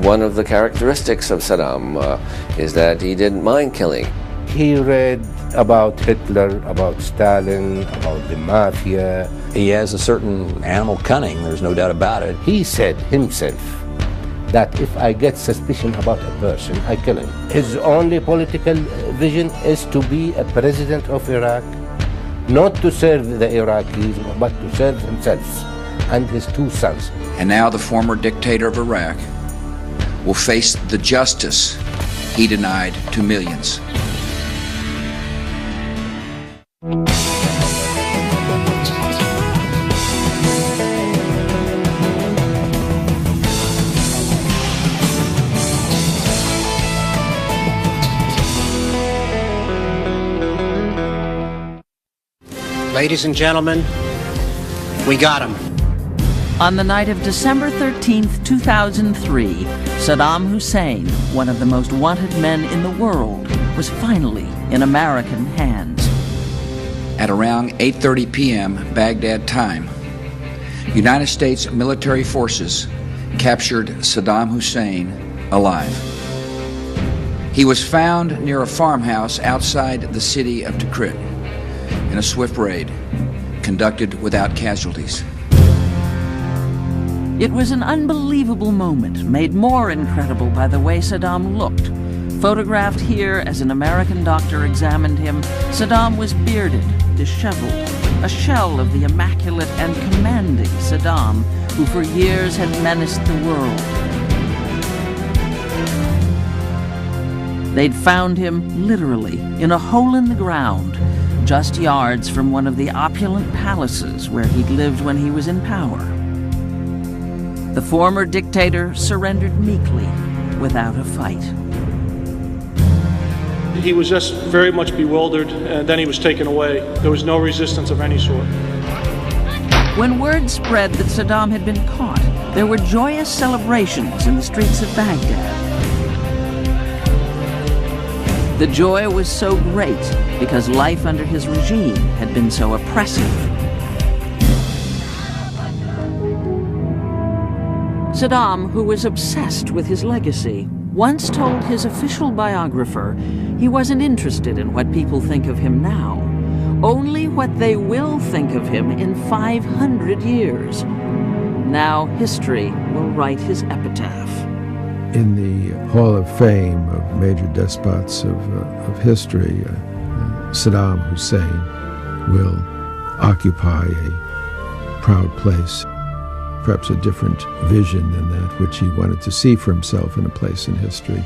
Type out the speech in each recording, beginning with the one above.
One of the characteristics of Saddam is that he didn't mind killing. He read about Hitler, about Stalin, about the mafia. He has a certain animal cunning, there's no doubt about it. He said himself that if I get suspicion about a person, I kill him. His only political vision is to be a president of Iraq, not to serve the Iraqis, but to serve himself and his two sons. And now the former dictator of Iraq will face the justice he denied to millions. Ladies and gentlemen, we got him. On the night of December 13th, 2003, Saddam Hussein, one of the most wanted men in the world, was finally in American hands. At around 8:30 p.m. Baghdad time, United States military forces captured Saddam Hussein alive. He was found near a farmhouse outside the city of Tikrit in a swift raid conducted without casualties. It was an unbelievable moment, made more incredible by the way Saddam looked. Photographed here as an American doctor examined him, Saddam was bearded, disheveled, a shell of the immaculate and commanding Saddam, who for years had menaced the world. They'd found him, literally, in a hole in the ground, just yards from one of the opulent palaces where he'd lived when he was in power. The former dictator surrendered meekly, without a fight. He was just very much bewildered, and then he was taken away. There was no resistance of any sort. When word spread that Saddam had been caught, there were joyous celebrations in the streets of Baghdad. The joy was so great because life under his regime had been so oppressive. Saddam, who was obsessed with his legacy, once told his official biographer he wasn't interested in what people think of him now, only what they will think of him in 500 years. Now history will write his epitaph. In the Hall of Fame of major despots of history, Saddam Hussein will occupy a proud place, perhaps a different vision than that which he wanted to see for himself in a place in history.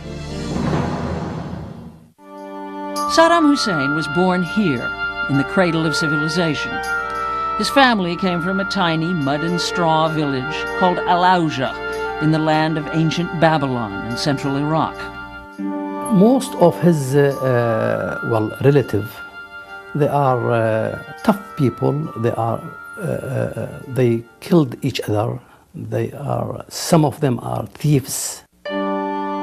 Saddam Hussein was born here, in the cradle of civilization. His family came from a tiny mud and straw village called Al-Auja, in the land of ancient Babylon in central Iraq. Most of his relative, they are tough people. They killed each other. Some of them are thieves.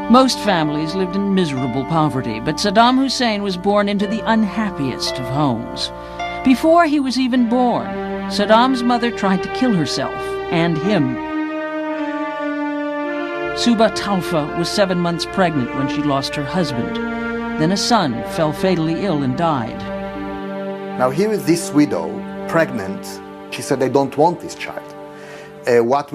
Most families lived in miserable poverty, but Saddam Hussein was born into the unhappiest of homes. Before he was even born, Saddam's mother tried to kill herself and him. Suba Talfa was 7 months pregnant when she lost her husband. Then a son fell fatally ill and died. Now here is this widow, pregnant. She said, I don't want this child. What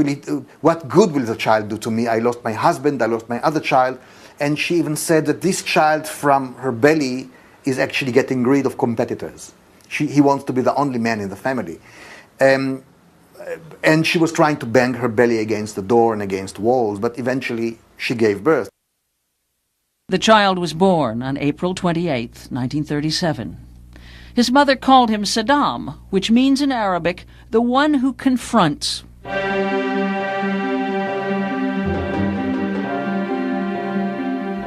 good will the child do to me? I lost my husband, I lost my other child. And she even said that this child from her belly is actually getting rid of competitors. He wants to be the only man in the family. And she was trying to bang her belly against the door and against walls, but eventually she gave birth. The child was born on April 28, 1937. His mother called him Saddam, which means in Arabic, the one who confronts.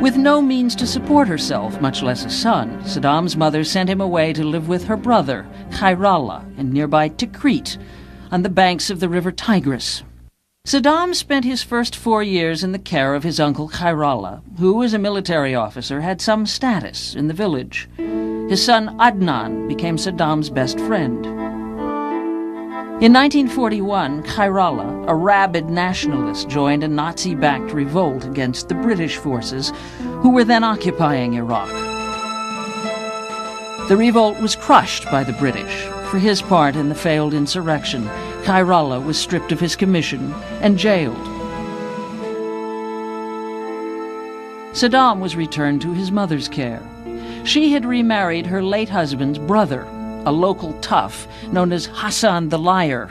With no means to support herself, much less a son, Saddam's mother sent him away to live with her brother, Khairallah, in nearby Tikrit, on the banks of the river Tigris. Saddam spent his first 4 years in the care of his uncle Khairallah, who, as a military officer, had some status in the village. His son Adnan became Saddam's best friend. In 1941, Khairallah, a rabid nationalist, joined a Nazi-backed revolt against the British forces who were then occupying Iraq. The revolt was crushed by the British. For his part in the failed insurrection, Khairallah was stripped of his commission and jailed. Saddam was returned to his mother's care. She had remarried her late husband's brother, a local tough known as Hassan the Liar.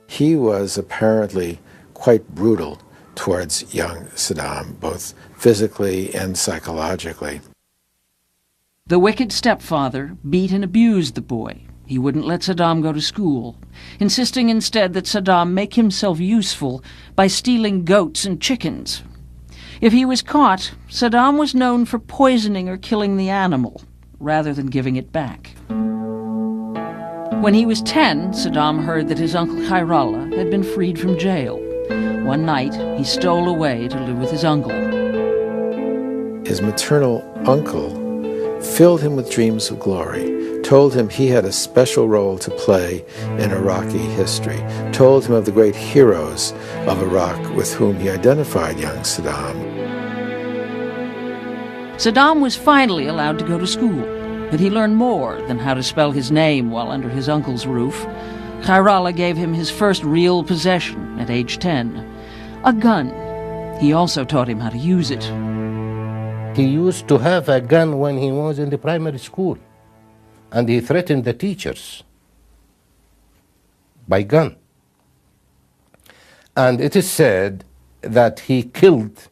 He was apparently quite brutal towards young Saddam, both physically and psychologically. The wicked stepfather beat and abused the boy. He wouldn't let Saddam go to school, insisting instead that Saddam make himself useful by stealing goats and chickens. If he was caught, Saddam was known for poisoning or killing the animal, rather than giving it back. When he was 10, Saddam heard that his uncle Khairallah had been freed from jail. One night, he stole away to live with his uncle. His maternal uncle filled him with dreams of glory, told him he had a special role to play in Iraqi history, told him of the great heroes of Iraq with whom he identified young Saddam. Saddam was finally allowed to go to school, but he learned more than how to spell his name while under his uncle's roof. Khairallah gave him his first real possession at age 10, a gun. He also taught him how to use it. He used to have a gun when he was in the primary school, and he threatened the teachers by gun. And it is said that he killed,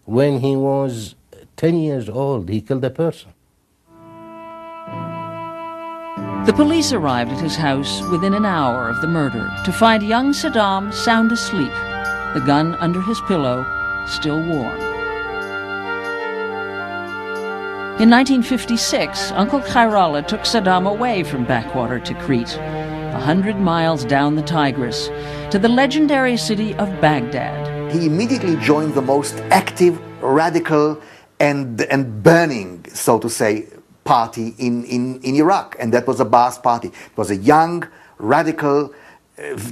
when he was 10 years old, he killed a person. The police arrived at his house within an hour of the murder to find young Saddam sound asleep, the gun under his pillow, still warm. In 1956, Uncle Khairallah took Saddam away from backwater Tikrit, 100 miles down the Tigris, to the legendary city of Baghdad. He immediately joined the most active, radical, and burning, so to say, party in Iraq, and that was the Ba'ath Party. It was a young, radical,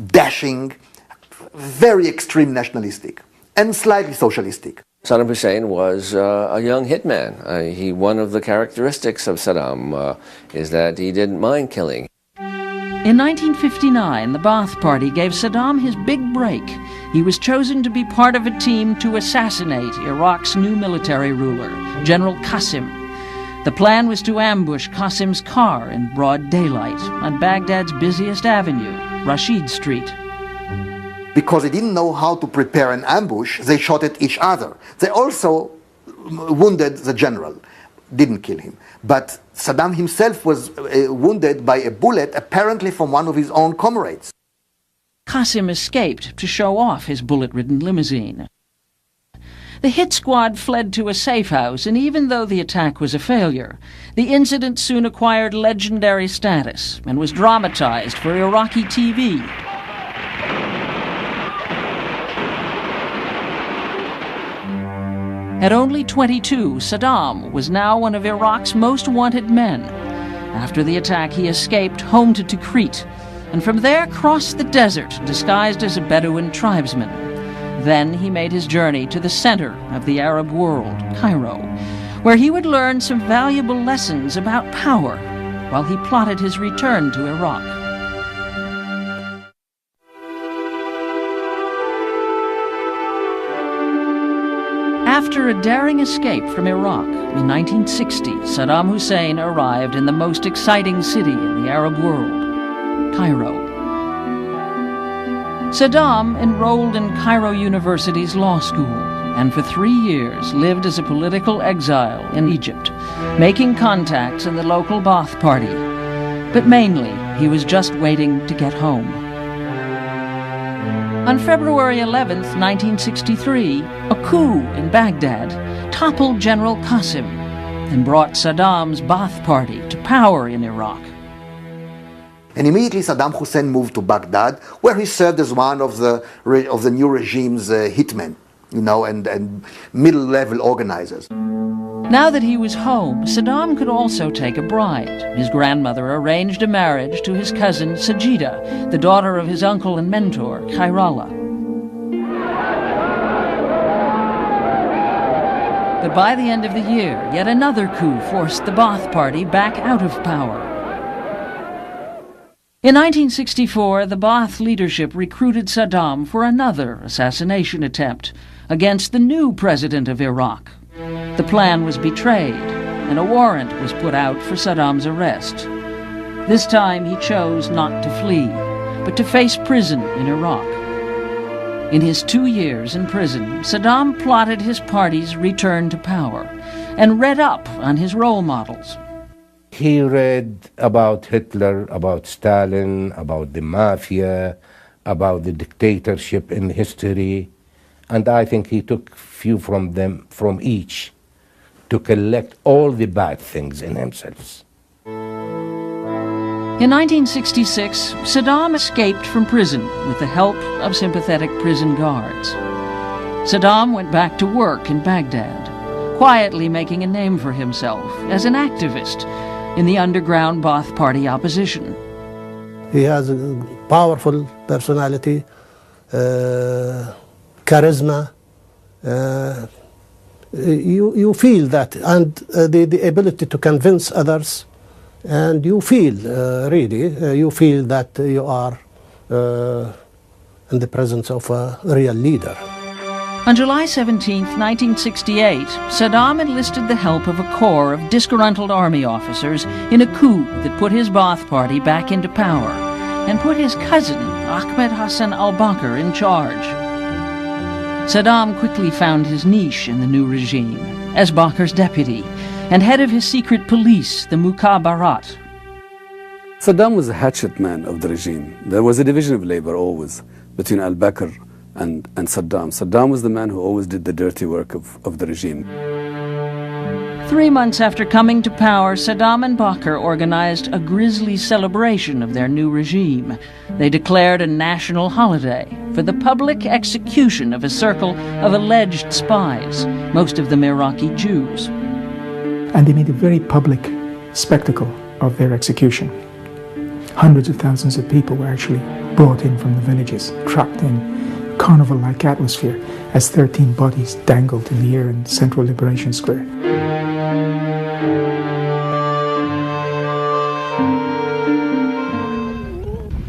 dashing, very extreme nationalistic, and slightly socialistic. Saddam Hussein was a young hitman. One of the characteristics of Saddam is that he didn't mind killing. In 1959, the Ba'ath Party gave Saddam his big break. He was chosen to be part of a team to assassinate Iraq's new military ruler, General Qasim. The plan was to ambush Qasim's car in broad daylight on Baghdad's busiest avenue, Rashid Street. Because they didn't know how to prepare an ambush, they shot at each other. They also wounded the general, didn't kill him. But Saddam himself was wounded by a bullet, apparently from one of his own comrades. Qasim escaped to show off his bullet-ridden limousine. The hit squad fled to a safe house, and even though the attack was a failure, the incident soon acquired legendary status and was dramatized for Iraqi TV. At only 22, Saddam was now one of Iraq's most wanted men. After the attack, he escaped home to Tikrit, and from there crossed the desert disguised as a Bedouin tribesman. Then he made his journey to the center of the Arab world, Cairo, where he would learn some valuable lessons about power while he plotted his return to Iraq. After a daring escape from Iraq in 1960, Saddam Hussein arrived in the most exciting city in the Arab world, Cairo. Saddam enrolled in Cairo University's law school and for 3 years lived as a political exile in Egypt, making contacts in the local Ba'ath Party. But mainly, he was just waiting to get home. On February 11, 1963, a coup in Baghdad toppled General Qasim and brought Saddam's Ba'ath Party to power in Iraq. And immediately Saddam Hussein moved to Baghdad, where he served as one of the new regime's hitmen, and middle-level organizers. Now that he was home, Saddam could also take a bride. His grandmother arranged a marriage to his cousin Sajida, the daughter of his uncle and mentor, Khairallah. But by the end of the year, yet another coup forced the Ba'ath Party back out of power. In 1964, the Ba'ath leadership recruited Saddam for another assassination attempt against the new president of Iraq. The plan was betrayed, and a warrant was put out for Saddam's arrest. This time he chose not to flee, but to face prison in Iraq. In his 2 years in prison, Saddam plotted his party's return to power and read up on his role models. He read about Hitler, about Stalin, about the mafia, about the dictatorship in history, and I think he took few from them, from each, to collect all the bad things in himself. In 1966, Saddam escaped from prison with the help of sympathetic prison guards. Saddam went back to work in Baghdad, quietly making a name for himself as an activist in the underground Ba'ath Party opposition. He has a powerful personality, charisma. You feel that, and the ability to convince others, and you feel you feel that you are in the presence of a real leader. On July 17, 1968, Saddam enlisted the help of a corps of disgruntled army officers in a coup that put his Ba'ath Party back into power and put his cousin, Ahmed Hassan al-Bakr, in charge. Saddam quickly found his niche in the new regime as Bakr's deputy and head of his secret police, the Mukhabarat. Saddam was a hatchet man of the regime. There was a division of labor always between al-Bakr and Saddam. Saddam was the man who always did the dirty work of the regime. 3 months after coming to power, Saddam and Bakr organized a grisly celebration of their new regime. They declared a national holiday for the public execution of a circle of alleged spies, most of them Iraqi Jews. And they made a very public spectacle of their execution. Hundreds of thousands of people were actually brought in from the villages, trapped in carnival-like atmosphere as 13 bodies dangled in the air in Central Liberation Square.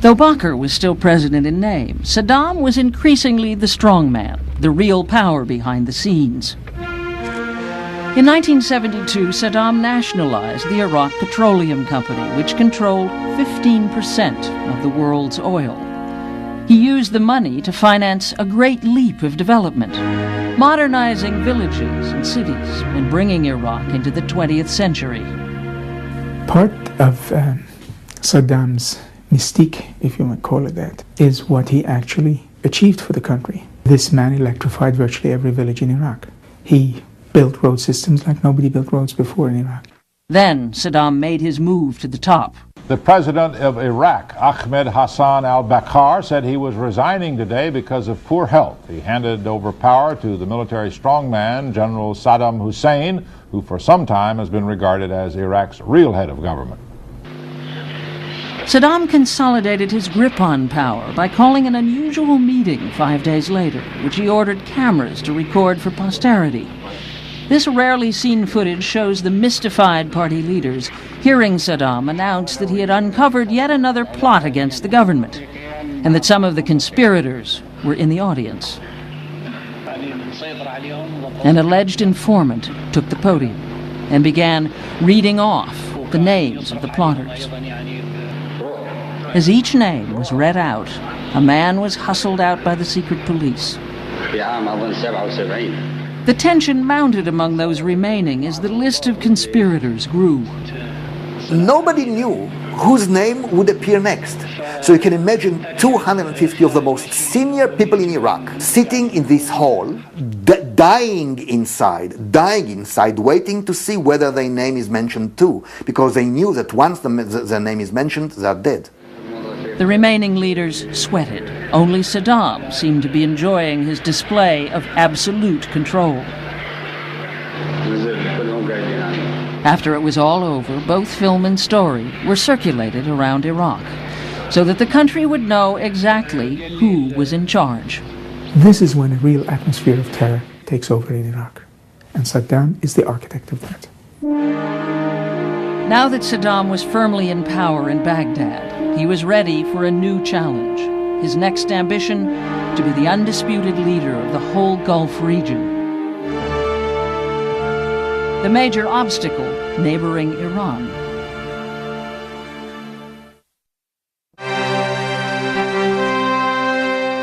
Though Bakr was still president in name, Saddam was increasingly the strongman, the real power behind the scenes. In 1972, Saddam nationalized the Iraq Petroleum Company, which controlled 15% of the world's oil. He used the money to finance a great leap of development, modernizing villages and cities and bringing Iraq into the 20th century. Part of Saddam's mystique, if you might call it that, is what he actually achieved for the country. This man electrified virtually every village in Iraq. He built road systems like nobody built roads before in Iraq. Then Saddam made his move to the top. The president of Iraq, Ahmed Hassan al-Bakr, said he was resigning today because of poor health. He handed over power to the military strongman, General Saddam Hussein, who for some time has been regarded as Iraq's real head of government. Saddam consolidated his grip on power by calling an unusual meeting 5 days later, which he ordered cameras to record for posterity. This rarely seen footage shows the mystified party leaders hearing Saddam announce that he had uncovered yet another plot against the government, and that some of the conspirators were in the audience. An alleged informant took the podium and began reading off the names of the plotters. As each name was read out, a man was hustled out by the secret police. The tension mounted among those remaining as the list of conspirators grew. Nobody knew whose name would appear next. So you can imagine 250 of the most senior people in Iraq sitting in this hall, dying inside, waiting to see whether their name is mentioned too, because they knew that once their name is mentioned, they're dead. The remaining leaders sweated. Only Saddam seemed to be enjoying his display of absolute control. After it was all over, both film and story were circulated around Iraq, so that the country would know exactly who was in charge. This is when a real atmosphere of terror takes over in Iraq, and Saddam is the architect of that. Now that Saddam was firmly in power in Baghdad, he was ready for a new challenge. His next ambition, to be the undisputed leader of the whole Gulf region. The major obstacle, neighboring Iran.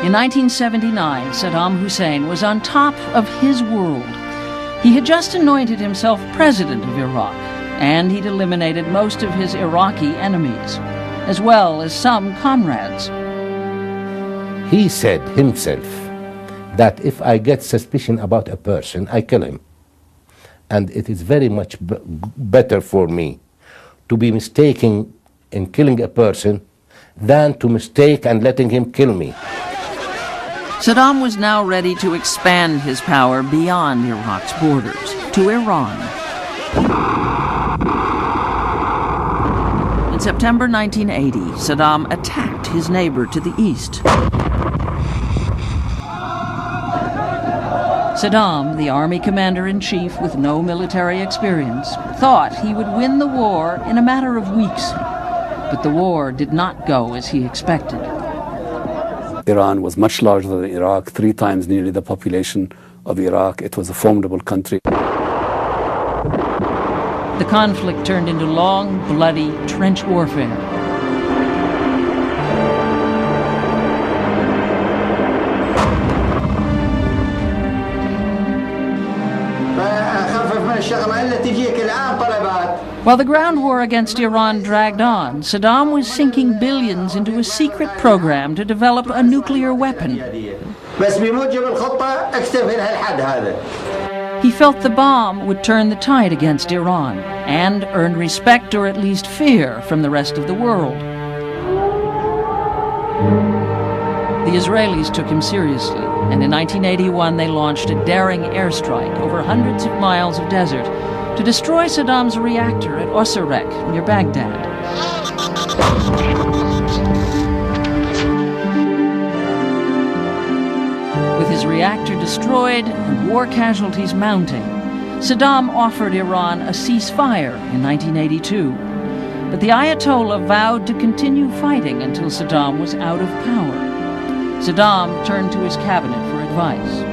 In 1979, Saddam Hussein was on top of his world. He had just anointed himself president of Iraq, and he'd eliminated most of his Iraqi enemies, as well as some comrades. He said himself that if I get suspicion about a person, I kill him. And it is very much better for me to be mistaken in killing a person than to mistake and letting him kill me. Saddam was now ready to expand his power beyond Iraq's borders, to Iran. In September 1980, Saddam attacked his neighbor to the east. Saddam, the army commander-in-chief with no military experience, thought he would win the war in a matter of weeks. But the war did not go as he expected. Iran was much larger than Iraq, 3 times nearly the population of Iraq. It was a formidable country. The conflict turned into long, bloody trench warfare. While the ground war against Iran dragged on, Saddam was sinking billions into a secret program to develop a nuclear weapon. He felt the bomb would turn the tide against Iran and earned respect, or at least fear, from the rest of the world. The Israelis took him seriously, and in 1981 they launched a daring airstrike over hundreds of miles of desert to destroy Saddam's reactor at Osirek, near Baghdad. With his reactor destroyed and war casualties mounting, Saddam offered Iran a ceasefire in 1982. But the Ayatollah vowed to continue fighting until Saddam was out of power. Saddam turned to his cabinet for advice.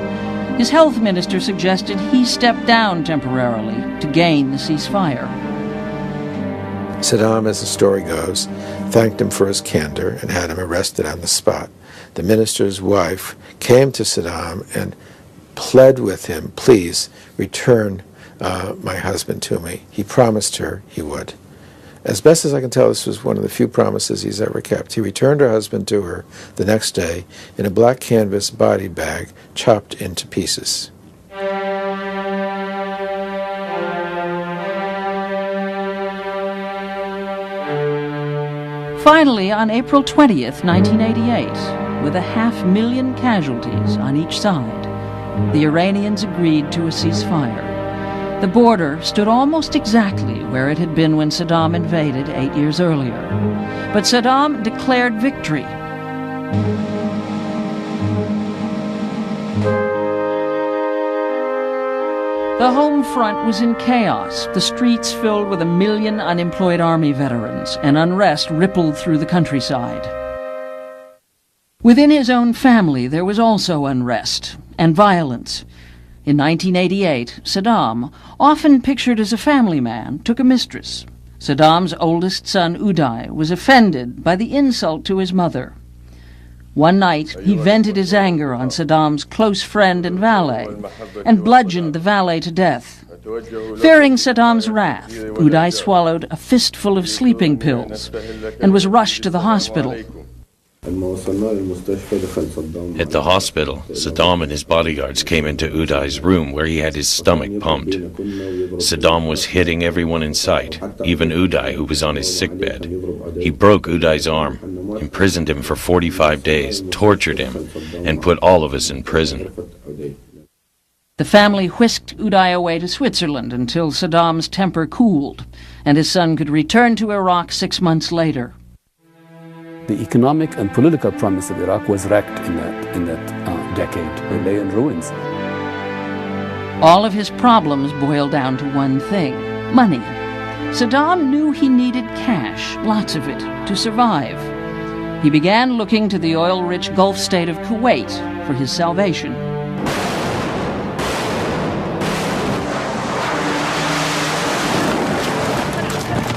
His health minister suggested he step down temporarily to gain the ceasefire. Saddam, as the story goes, thanked him for his candor and had him arrested on the spot. The minister's wife came to Saddam and pled with him, please return my husband to me. He promised her he would. As best as I can tell, this was one of the few promises he's ever kept. He returned her husband to her the next day in a black canvas body bag chopped into pieces. Finally, on April 20th, 1988, with 500,000 casualties on each side, the Iranians agreed to a ceasefire. The border stood almost exactly where it had been when Saddam invaded 8 years earlier. But Saddam declared victory. The home front was in chaos, the streets filled with 1 million unemployed army veterans, and unrest rippled through the countryside. Within his own family, there was also unrest and violence. In 1988, Saddam, often pictured as a family man, took a mistress. Saddam's oldest son, Uday, was offended by the insult to his mother. One night, he vented his anger on Saddam's close friend and valet, and bludgeoned the valet to death. Fearing Saddam's wrath, Uday swallowed a fistful of sleeping pills and was rushed to the hospital. At the hospital, Saddam and his bodyguards came into Uday's room where he had his stomach pumped. Saddam was hitting everyone in sight, even Uday, who was on his sickbed. He broke Uday's arm, imprisoned him for 45 days, tortured him, and put all of us in prison. The family whisked Uday away to Switzerland until Saddam's temper cooled, and his son could return to Iraq 6 months later. The economic and political promise of Iraq was wrecked in that decade. It lay in ruins. All of his problems boiled down to one thing: money. Saddam knew he needed cash, lots of it, to survive. He began looking to the oil-rich Gulf state of Kuwait for his salvation.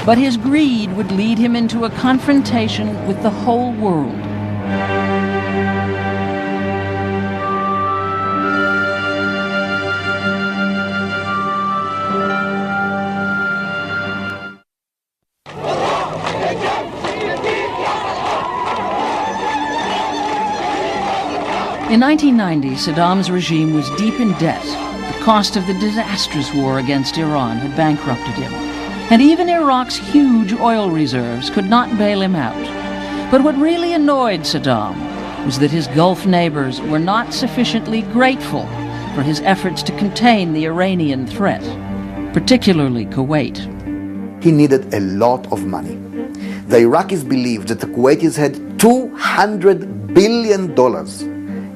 But his greed would lead him into a confrontation with the whole world. In 1990, Saddam's regime was deep in debt. The cost of the disastrous war against Iran had bankrupted him. And even Iraq's huge oil reserves could not bail him out. But what really annoyed Saddam was that his Gulf neighbors were not sufficiently grateful for his efforts to contain the Iranian threat, particularly Kuwait. He needed a lot of money. The Iraqis believed that the Kuwaitis had $200 billion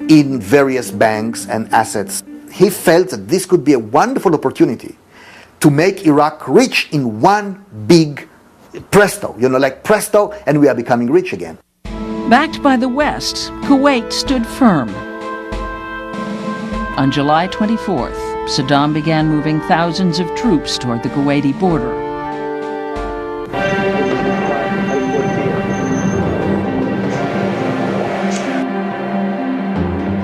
in various banks and assets. He felt that this could be a wonderful opportunity to make Iraq rich in one big presto, like presto, and we are becoming rich again. Backed by the West, Kuwait stood firm. On July 24th, Saddam began moving thousands of troops toward the Kuwaiti border.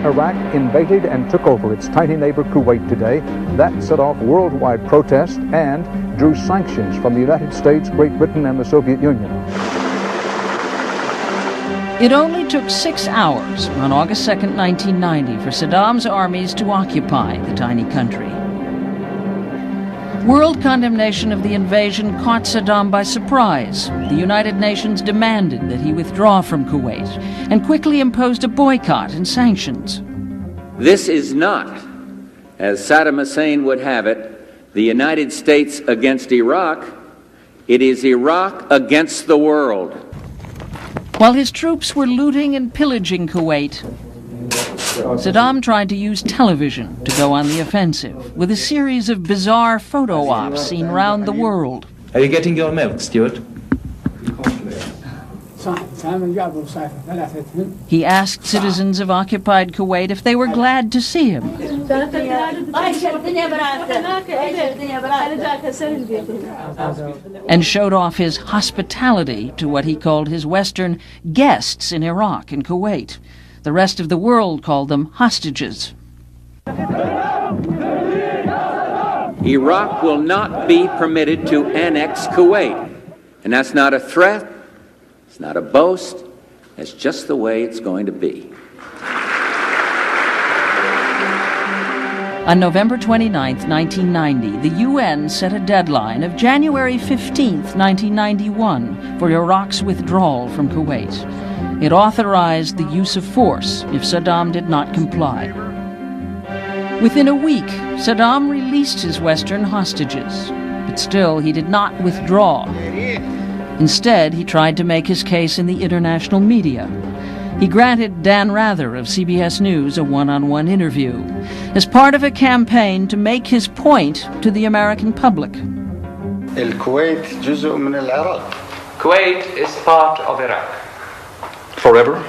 Iraq invaded and took over its tiny neighbor Kuwait today. That set off worldwide protest and drew sanctions from the United States, Great Britain, and the Soviet Union. It only took 6 hours on August 2nd, 1990, for Saddam's armies to occupy the tiny country. World condemnation of the invasion caught Saddam by surprise. The United Nations demanded that he withdraw from Kuwait and quickly imposed a boycott and sanctions. This is not, as Saddam Hussein would have it, the United States against Iraq. It is Iraq against the world. While his troops were looting and pillaging Kuwait, Saddam tried to use television to go on the offensive, with a series of bizarre photo ops seen round the world. Are you getting your milk, Stuart? He asked citizens of occupied Kuwait if they were glad to see him, and showed off his hospitality to what he called his Western guests in Iraq and Kuwait. The rest of the world called them hostages. Iraq will not be permitted to annex Kuwait. And that's not a threat, it's not a boast, it's just the way it's going to be. On November 29, 1990, the UN set a deadline of January 15, 1991, for Iraq's withdrawal from Kuwait. It authorized the use of force if Saddam did not comply. Within a week, Saddam released his Western hostages, but still he did not withdraw. Instead, he tried to make his case in the international media. He granted Dan Rather of CBS News a one-on-one interview as part of a campaign to make his point to the American public. Kuwait is part of Iraq. Forever?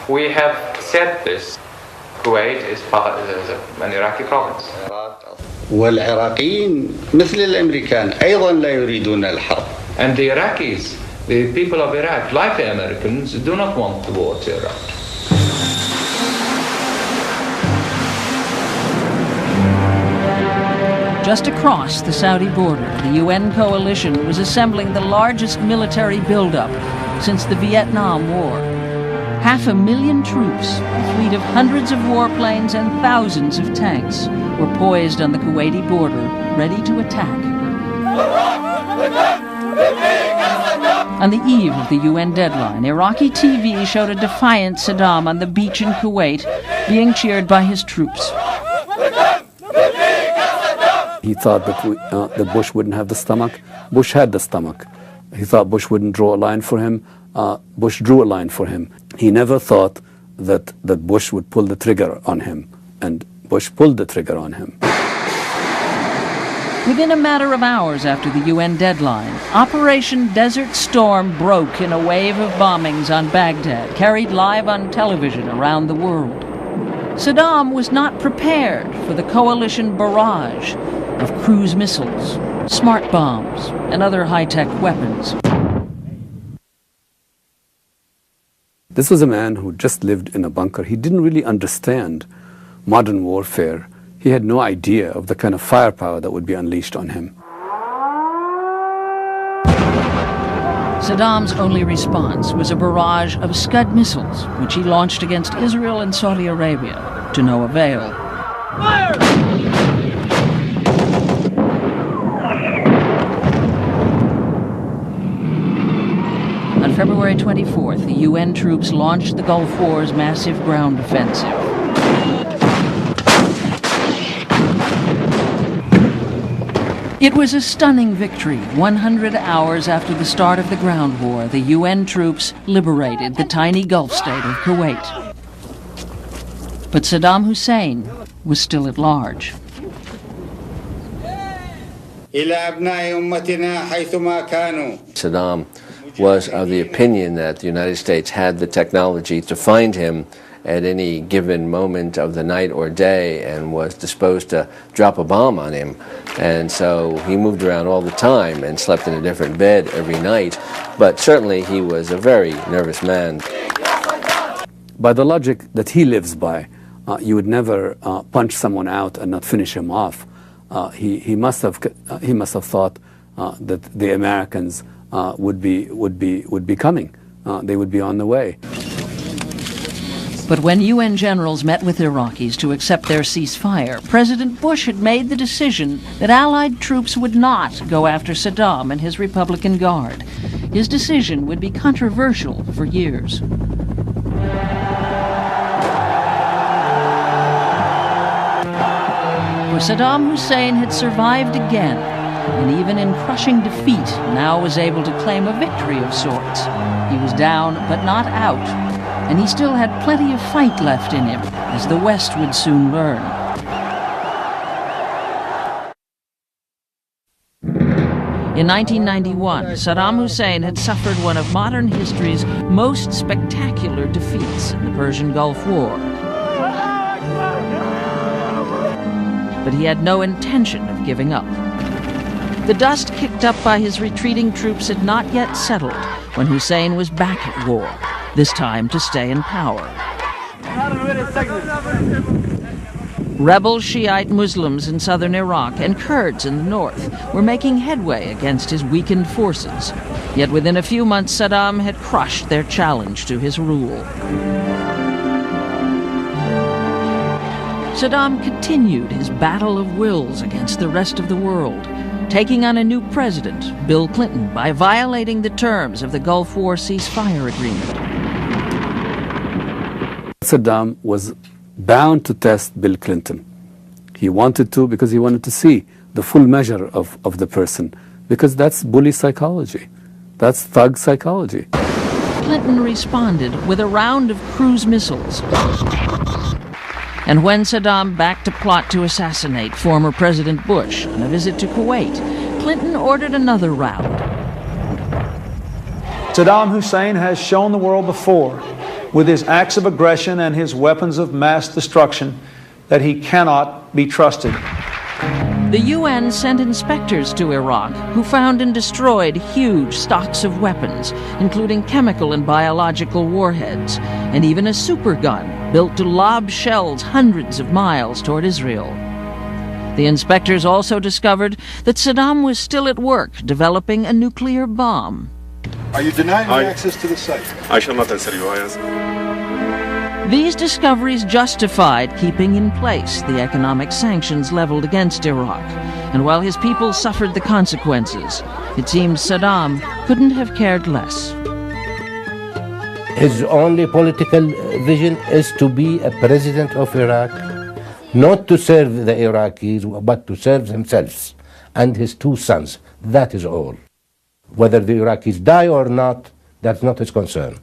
We have said this. Kuwait is an Iraqi province. والعراقيين مثل الأمريكان أيضا لا يريدون الحرب. And the Iraqis, the people of Iraq, like the Americans, do not want the war to Iraq. Just across the Saudi border, the UN coalition was assembling the largest military buildup since the Vietnam War. 500,000 troops, a fleet of hundreds of warplanes and thousands of tanks were poised on the Kuwaiti border, ready to attack. On the eve of the UN deadline, Iraqi TV showed a defiant Saddam on the beach in Kuwait being cheered by his troops. He thought that Bush wouldn't have the stomach. Bush had the stomach. He thought Bush wouldn't draw a line for him. Bush drew a line for him. He never thought that Bush would pull the trigger on him, and Bush pulled the trigger on him. Within a matter of hours after the UN deadline, Operation Desert Storm broke in a wave of bombings on Baghdad, carried live on television around the world. Saddam was not prepared for the coalition barrage of cruise missiles, smart bombs, and other high-tech weapons. This was a man who just lived in a bunker. He didn't really understand modern warfare. He had no idea of the kind of firepower that would be unleashed on him. Saddam's only response was a barrage of Scud missiles, which he launched against Israel and Saudi Arabia, to no avail. Fire! On February 24th, the UN troops launched the Gulf War's massive ground offensive. It was a stunning victory. 100 hours after the start of the ground war, the UN troops liberated the tiny Gulf state of Kuwait. But Saddam Hussein was still at large. Saddam was of the opinion that the United States had the technology to find him at any given moment of the night or day and was disposed to drop a bomb on him. And so he moved around all the time and slept in a different bed every night. But certainly he was a very nervous man. By the logic that he lives by, you would never punch someone out and not finish him off. He must have thought that the Americans would be coming. They would be on the way. But when UN generals met with Iraqis to accept their ceasefire, President Bush had made the decision that Allied troops would not go after Saddam and his Republican Guard. His decision would be controversial for years. For Saddam Hussein had survived again, and even in crushing defeat, now was able to claim a victory of sorts. He was down, but not out, and he still had plenty of fight left in him, as the West would soon learn. In 1991, Saddam Hussein had suffered one of modern history's most spectacular defeats in the Persian Gulf War. But he had no intention of giving up. The dust kicked up by his retreating troops had not yet settled when Hussein was back at war, this time to stay in power. Rebel Shiite Muslims in southern Iraq and Kurds in the north were making headway against his weakened forces. Yet within a few months, Saddam had crushed their challenge to his rule. Saddam continued his battle of wills against the rest of the world, taking on a new president, Bill Clinton, by violating the terms of the Gulf War ceasefire agreement. Saddam was bound to test Bill Clinton. He wanted to because he wanted to see the full measure of the person, because that's bully psychology. That's thug psychology. Clinton responded with a round of cruise missiles. And when Saddam backed a plot to assassinate former President Bush on a visit to Kuwait, Clinton ordered another round. Saddam Hussein has shown the world before, with his acts of aggression and his weapons of mass destruction, that he cannot be trusted. The UN sent inspectors to Iraq who found and destroyed huge stocks of weapons, including chemical and biological warheads, and even a supergun built to lob shells hundreds of miles toward Israel. The inspectors also discovered that Saddam was still at work developing a nuclear bomb. Are you denying me access to the site? I shall not answer you. These discoveries justified keeping in place the economic sanctions leveled against Iraq. And while his people suffered the consequences, it seems Saddam couldn't have cared less. His only political vision is to be a president of Iraq, not to serve the Iraqis, but to serve himself and his two sons. That is all. Whether the Iraqis die or not, that's not his concern.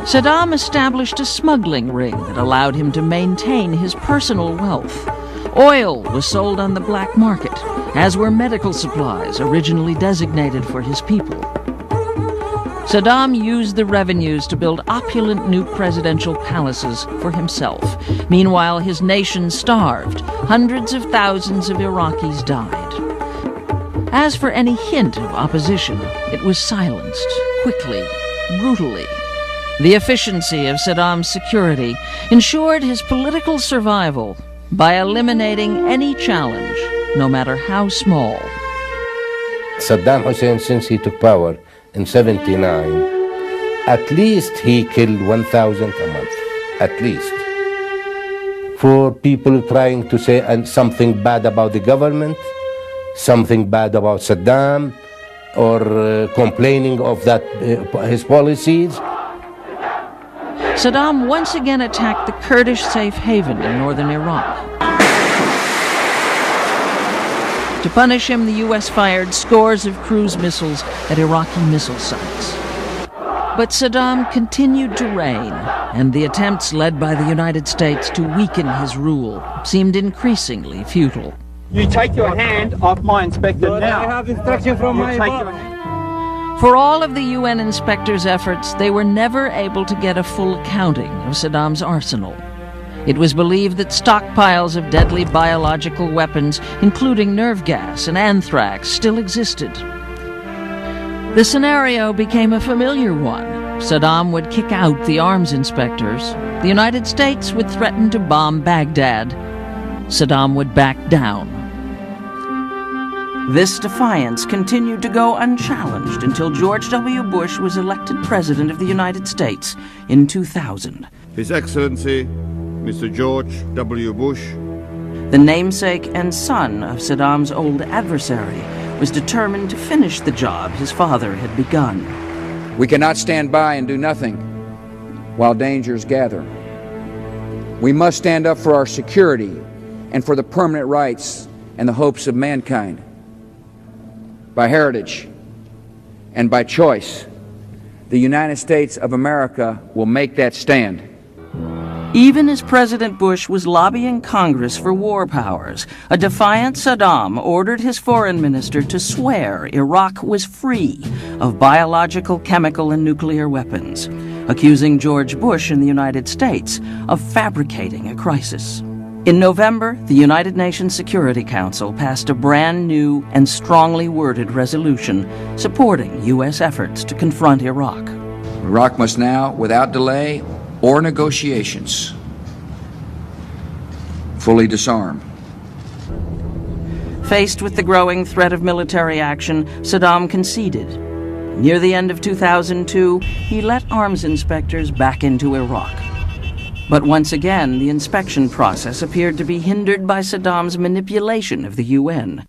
Saddam established a smuggling ring that allowed him to maintain his personal wealth. Oil was sold on the black market, as were medical supplies originally designated for his people. Saddam used the revenues to build opulent new presidential palaces for himself. Meanwhile, his nation starved. Hundreds of thousands of Iraqis died. As for any hint of opposition, it was silenced, quickly, brutally. The efficiency of Saddam's security ensured his political survival by eliminating any challenge, no matter how small. Saddam Hussein, since he took power in 79, at least he killed 1,000 a month, at least. For people trying to say something bad about the government, something bad about Saddam, or complaining of that his policies. Saddam once again attacked the Kurdish safe haven in northern Iraq. To punish him, the U.S. fired scores of cruise missiles at Iraqi missile sites. But Saddam continued to reign, and the attempts led by the United States to weaken his rule seemed increasingly futile. You take your hand off my inspector now. I have instruction from my boss. For all of the UN inspectors' efforts, they were never able to get a full accounting of Saddam's arsenal. It was believed that stockpiles of deadly biological weapons, including nerve gas and anthrax, still existed. The scenario became a familiar one. Saddam would kick out the arms inspectors. The United States would threaten to bomb Baghdad. Saddam would back down. This defiance continued to go unchallenged until George W. Bush was elected President of the United States in 2000. His Excellency, Mr. George W. Bush, the namesake and son of Saddam's old adversary, was determined to finish the job his father had begun. We cannot stand by and do nothing while dangers gather. We must stand up for our security and for the permanent rights and the hopes of mankind. By heritage and by choice, the United States of America will make that stand. Even as President Bush was lobbying Congress for war powers, a defiant Saddam ordered his foreign minister to swear Iraq was free of biological, chemical, and nuclear weapons, accusing George Bush and the United States of fabricating a crisis. In November, the United Nations Security Council passed a brand new and strongly worded resolution supporting U.S. efforts to confront Iraq. Iraq must now, without delay or negotiations, fully disarm. Faced with the growing threat of military action, Saddam conceded. Near the end of 2002, he let arms inspectors back into Iraq. But once again, the inspection process appeared to be hindered by Saddam's manipulation of the UN.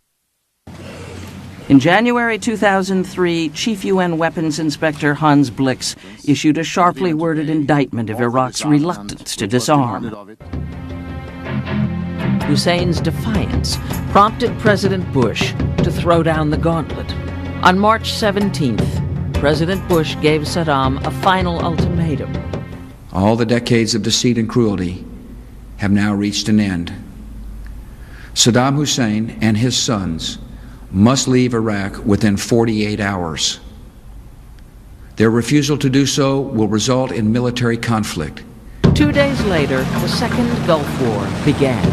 In January 2003, Chief UN Weapons Inspector Hans Blix issued a sharply worded indictment of Iraq's reluctance to disarm. Hussein's defiance prompted President Bush to throw down the gauntlet. On March 17th, President Bush gave Saddam a final ultimatum. All the decades of deceit and cruelty have now reached an end. Saddam Hussein and his sons must leave Iraq within 48 hours. Their refusal to do so will result in military conflict. 2 days later, the Second Gulf War began.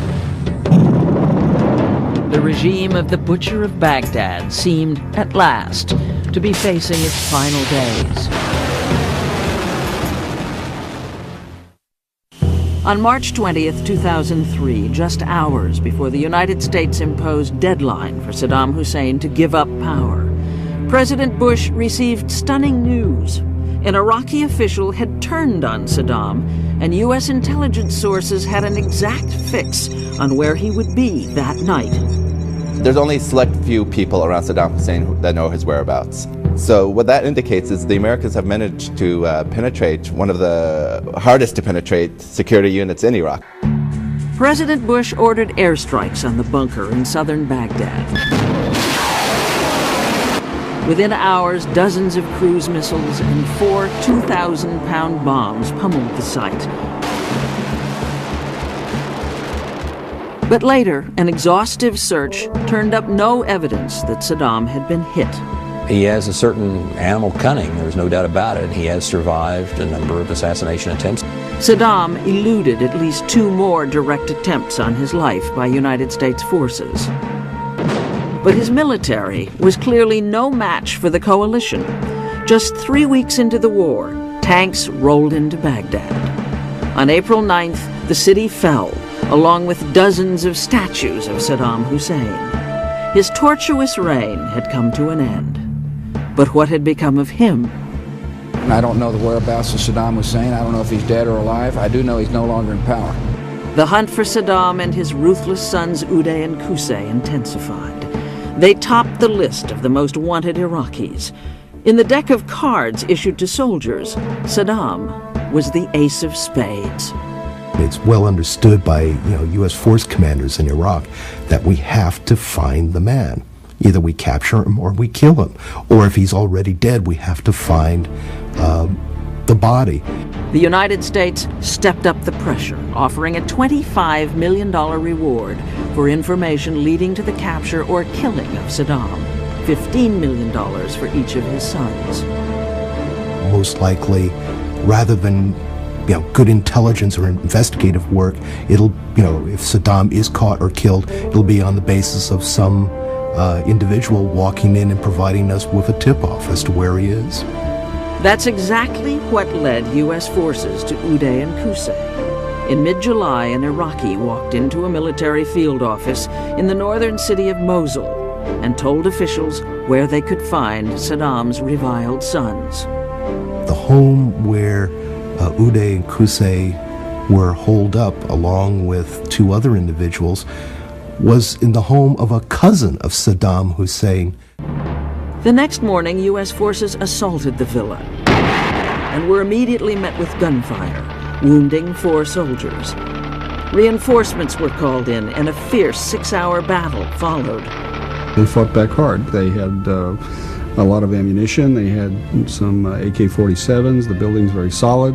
The regime of the Butcher of Baghdad seemed, at last, to be facing its final days. On March 20th, 2003, just hours before the United States imposed deadline for Saddam Hussein to give up power, President Bush received stunning news. an Iraqi official had turned on Saddam, and U.S. intelligence sources had an exact fix on where he would be that night. There's only a select few people around Saddam Hussein that know his whereabouts. So what that indicates is the Americans have managed to penetrate one of the hardest to penetrate security units in Iraq. President Bush ordered airstrikes on the bunker in southern Baghdad. Within hours, dozens of cruise missiles and 4 2,000-pound bombs pummeled the site. But later, an exhaustive search turned up no evidence that Saddam had been hit. He has a certain animal cunning, there's no doubt about it. He has survived a number of assassination attempts. Saddam eluded at least 2 more direct attempts on his life by United States forces. But his military was clearly no match for the coalition. Just 3 weeks into the war, tanks rolled into Baghdad. On April 9th, the city fell, along with dozens of statues of Saddam Hussein. His tortuous reign had come to an end. But what had become of him? I don't know the whereabouts of Saddam Hussein. I don't know if he's dead or alive. I do know he's no longer in power. The hunt for Saddam and his ruthless sons Uday and Qusay intensified. They topped the list of the most wanted Iraqis. In the deck of cards issued to soldiers, Saddam was the ace of spades. It's well understood by U.S. force commanders in Iraq that we have to find the man. Either we capture him or we kill him. Or if he's already dead, we have to find the body. The United States stepped up the pressure, offering a $25 million reward for information leading to the capture or killing of Saddam, $15 million for each of his sons. Most likely, rather than good intelligence or investigative work, it'll, if Saddam is caught or killed, it'll be on the basis of some individual walking in and providing us with a tip-off as to where he is. That's exactly what led U.S. forces to Uday and Qusay. In mid-July, an Iraqi walked into a military field office in the northern city of Mosul and told officials where they could find Saddam's reviled sons. The home where Uday and Qusay were holed up, along with 2 other individuals, was in the home of a cousin of Saddam Hussein. The next morning, U.S. forces assaulted the villa and were immediately met with gunfire, wounding 4 soldiers. Reinforcements were called in, and a fierce 6-hour battle followed. They fought back hard. They had a lot of ammunition. They had some AK-47s. The building's very solid.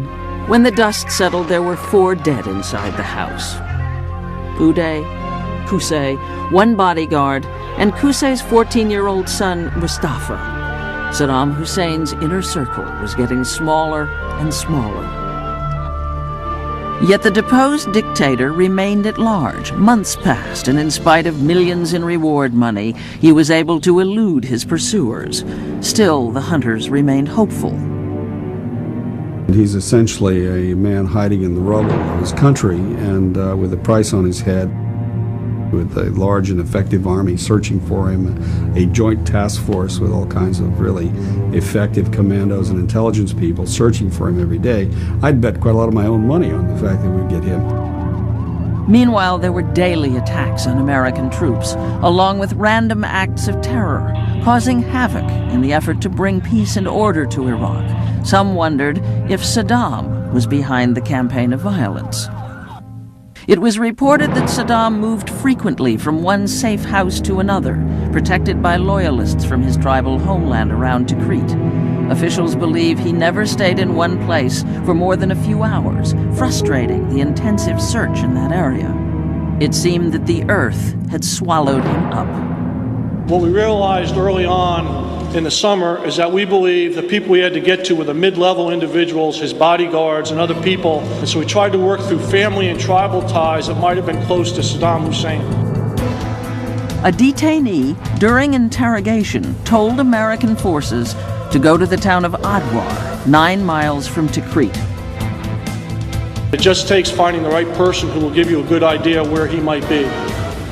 When the dust settled, there were 4 dead inside the house. Uday, Qusay, 1 bodyguard, and Qusay's 14-year-old son, Mustafa. Saddam Hussein's inner circle was getting smaller and smaller. Yet the deposed dictator remained at large. Months passed, and in spite of millions in reward money, he was able to elude his pursuers. Still, the hunters remained hopeful. He's essentially a man hiding in the rubble of his country, and with a price on his head, with a large and effective army searching for him, a joint task force with all kinds of really effective commandos and intelligence people searching for him every day. I'd bet quite a lot of my own money on the fact that we'd get him. Meanwhile, there were daily attacks on American troops, along with random acts of terror, causing havoc in the effort to bring peace and order to Iraq. Some wondered if Saddam was behind the campaign of violence. It was reported that Saddam moved frequently from one safe house to another, protected by loyalists from his tribal homeland around Tikrit. Officials believe he never stayed in one place for more than a few hours, frustrating the intensive search in that area. It seemed that the earth had swallowed him up. What we realized early on in the summer is that we believe the people we had to get to were the mid-level individuals, his bodyguards and other people. And so we tried to work through family and tribal ties that might have been close to Saddam Hussein. A detainee, during interrogation, told American forces to go to the town of Adwar, 9 miles from Tikrit. It just takes finding the right person who will give you a good idea where he might be.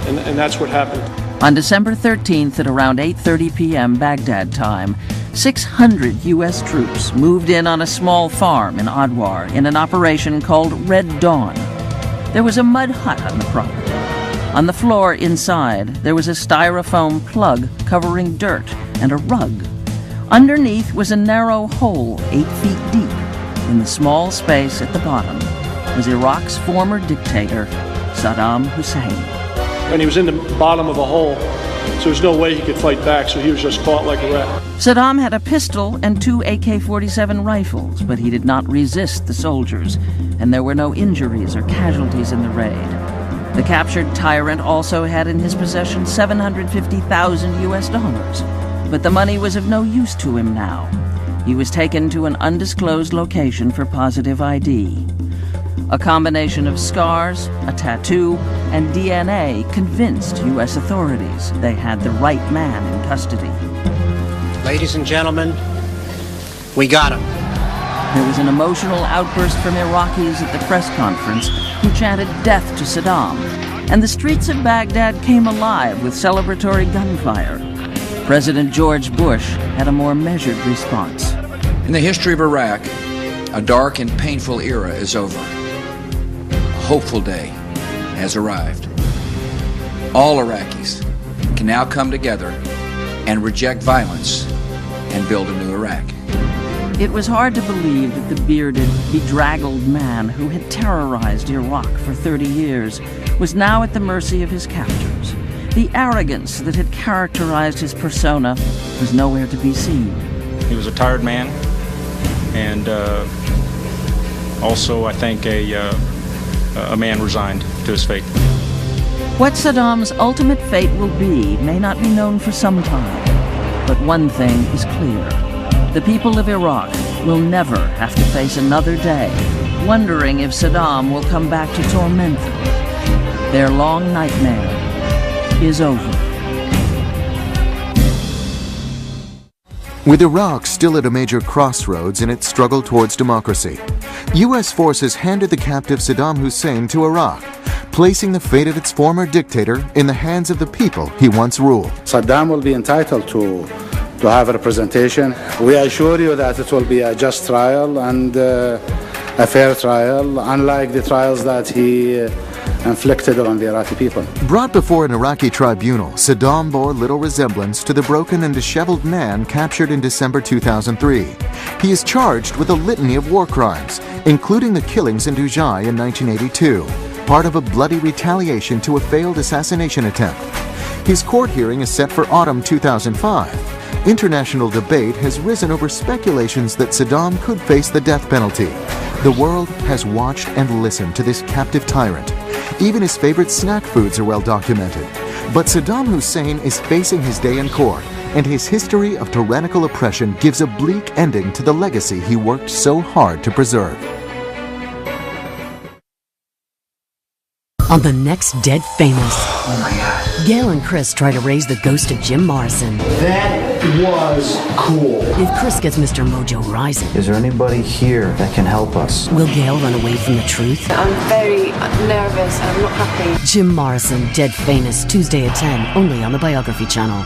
And that's what happened. On December 13th at around 8:30 p.m. Baghdad time, 600 U.S. troops moved in on a small farm in Adwar in an operation called Red Dawn. There was a mud hut on the property. On the floor inside, there was a styrofoam plug covering dirt and a rug. Underneath was a narrow hole 8 feet deep. In the small space at the bottom was Iraq's former dictator, Saddam Hussein. And he was in the bottom of a hole, so there's no way he could fight back, so he was just caught like a rat. Saddam had a pistol and 2 AK-47 rifles, but he did not resist the soldiers, and there were no injuries or casualties in the raid. The captured tyrant also had in his possession $750,000 US, but the money was of no use to him now. He was taken to an undisclosed location for positive ID. A combination of scars, a tattoo, and DNA convinced U.S. authorities they had the right man in custody. Ladies and gentlemen, we got him. There was an emotional outburst from Iraqis at the press conference who chanted death to Saddam, and the streets of Baghdad came alive with celebratory gunfire. President George Bush had a more measured response. In the history of Iraq, a dark and painful era is over. A hopeful day has arrived. All Iraqis can now come together and reject violence and build a new Iraq. It was hard to believe that the bearded, bedraggled man who had terrorized Iraq for 30 years was now at the mercy of his captors. The arrogance that had characterized his persona was nowhere to be seen. He was a tired man, and also, I think, a man resigned to his fate. What Saddam's ultimate fate will be may not be known for some time, but one thing is clear. The people of Iraq will never have to face another day wondering if Saddam will come back to torment them. Their long nightmare is over. With Iraq still at a major crossroads in its struggle towards democracy, U.S. forces handed the captive Saddam Hussein to Iraq, placing the fate of its former dictator in the hands of the people he once ruled. Saddam will be entitled to have a representation. We assure you that it will be a just trial and a fair trial, unlike the trials that he inflicted on the Iraqi people. Brought before an Iraqi tribunal, Saddam bore little resemblance to the broken and disheveled man captured in December 2003. He is charged with a litany of war crimes, including the killings in Dujai in 1982, part of a bloody retaliation to a failed assassination attempt. His court hearing is set for autumn 2005. International debate has risen over speculations that Saddam could face the death penalty. The world has watched and listened to this captive tyrant. Even his favorite snack foods are well documented. But Saddam Hussein is facing his day in court, and his history of tyrannical oppression gives a bleak ending to the legacy he worked so hard to preserve. On the next Dead Famous. Oh my God. Gail and Chris try to raise the ghost of Jim Morrison. That was cool. If Chris gets Mr. Mojo rising. Is there anybody here that can help us? Will Gail run away from the truth? I'm very nervous. I'm not happy. Jim Morrison, Dead Famous, Tuesday at 10, only on the Biography Channel.